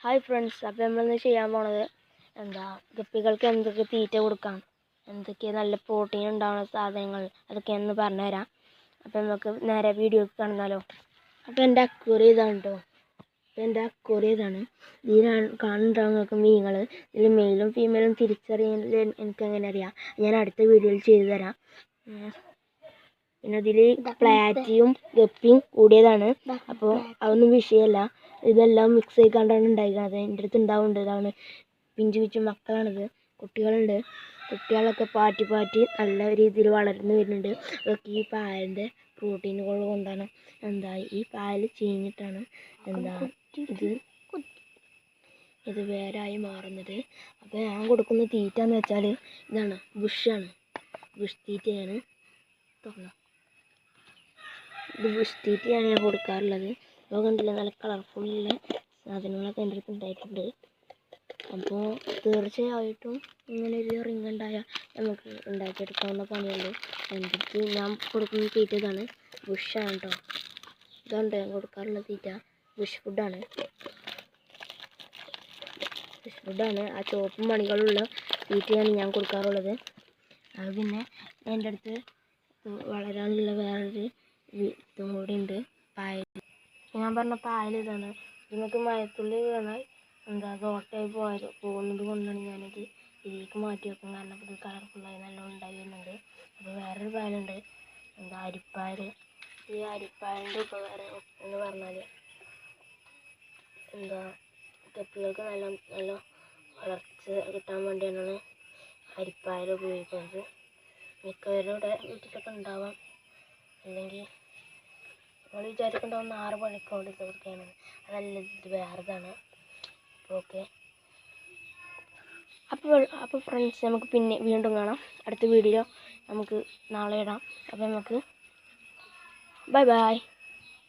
Hi friends, അപ്പോൾ നമ്മളിന്ന് ചെയ്യാൻ പോണത് ഗപ്പികൾക്ക് എന്തൊക്കെ തീറ്റ കൊടുക്കാം, എന്തൊക്കെ നല്ല പ്രോട്ടീൻ ഉണ്ടാകുന്ന സാധനങ്ങൾ അതൊക്കെയാണെന്ന് പറഞ്ഞുതരാം. അപ്പോൾ നമുക്ക് നേരെ വീഡിയോക്ക് കാണുന്നാലോ. അപ്പോൾ എൻ്റെ അക്വേറിയം ഇതാണ് കേട്ടോ. അപ്പോൾ എൻ്റെ അക്വേറിയം ഇതാണ്. ഇതിലാണ് കാണുന്നുണ്ടാവും നിങ്ങൾക്ക് മീനുകൾ. ഇതിൽ മെയിലും ഫീമെയിലും തിരിച്ചറിയുന്നത് എനിക്ക് എങ്ങനെ അറിയാം, ഞാൻ അടുത്ത വീഡിയോയിൽ ചെയ്തു തരാം. പിന്നെ ഇതിൽ പ്ലാറ്റിയും ഗപ്പിയും കൂടിയതാണ്. അപ്പോൾ അതൊന്നും വിഷയമല്ല, ഇതെല്ലാം മിക്സ് ചെയ്തുകൊണ്ടാണ് ഉണ്ടായിരിക്കുന്നത്. എൻ്റെ അടുത്ത് ഉണ്ടാവുന്നുണ്ട്. ഇതാണ് പിഞ്ചു മക്കളാണിത്, കുട്ടികളുണ്ട്. കുട്ടികളൊക്കെ പാറ്റി നല്ല രീതിയിൽ വളർന്നു വരുന്നുണ്ട്. അതൊക്കെ ഈ പാലിൻ്റെ പ്രോട്ടീനുകൾ കൊണ്ടാണ്. ഈ പാല് ചീഞ്ഞിട്ടാണ് ഇത് വേരായി മാറുന്നത്. അപ്പോൾ ഞാൻ കൊടുക്കുന്ന തീറ്റ എന്ന് വെച്ചാൽ ഇതാണ്, ബുഷാണ്. ബുഷ് തീറ്റയാണ്. ഇത് ബുഷ് തീറ്റയാണ് ഞാൻ കൊടുക്കാറുള്ളത്. അപ്പോൾ കണ്ടില്ല, നല്ല കളർഫുള്ളുള്ള സാധനങ്ങളൊക്കെ എൻ്റെ അടുത്ത് ഉണ്ടായിട്ടുണ്ട്. അപ്പോൾ തീർച്ചയായിട്ടും ഇങ്ങനെ ഒരു റിങ് ഉണ്ടായാൽ നമുക്ക് ഉണ്ടാക്കിയെടുക്കാവുന്ന പണിയുള്ളൂ. എന്നിട്ട് ഞാൻ കൊടുക്കുന്ന തീറ്റ ഇതാണ്, ബുഷാണ് കേട്ടോ. ഇതുണ്ട് ഞാൻ കൊടുക്കാറുള്ള തീറ്റ, ബുഷ് ഫുഡാണ്. ആ ചുവപ്പ് മണികളുള്ള തീറ്റയാണ് ഞാൻ കൊടുക്കാറുള്ളത്. അത് പിന്നെ എൻ്റെ അടുത്ത് വളരാനുള്ള വേറൊരു ഇതും കൂടി ഉണ്ട്, പായൽ. ഞാൻ പറഞ്ഞ പായൽ ഇതാണ്. നിങ്ങൾക്ക് മഴത്തുള്ളി വീണാൽ ദോട്ടായി പോകുന്നത് കൊണ്ടാണ് ഞാനിത് ഇതിലേക്ക് മാറ്റി വെക്കും. കാരണം ഇത് കളർഫുള്ളായി നല്ലോണം ഉണ്ടായി വരുന്നുണ്ട്. അപ്പോൾ വേറൊരു പായലുണ്ട്, അരിപ്പായൽ. ഈ അരിപ്പായലിൻ്റെ ഉപകാരം എന്ന് പറഞ്ഞാൽ ഗപ്പികൾക്ക് നല്ല വളർച്ച കിട്ടാൻ വേണ്ടിയാണ് അരിപ്പായൽ ഉപയോഗിക്കുന്നത്. മിക്കവരുടെ വീട്ടിലൊക്കെ ഉണ്ടാവാം, അല്ലെങ്കിൽ നമ്മൾ വിചാരിക്കുന്നുണ്ടാവുന്ന 6 മണിക്കൂർ ഇതൊക്കെയാണ്. അതല്ല, ഇത് വേറെതാണ്. ഓക്കെ, അപ്പോൾ ഫ്രണ്ട്സ്, നമുക്ക് പിന്നെ വീണ്ടും കാണാം. അടുത്ത വീഡിയോ നമുക്ക് നാളെ ഇടാം. അപ്പോൾ നമുക്ക് ബൈ.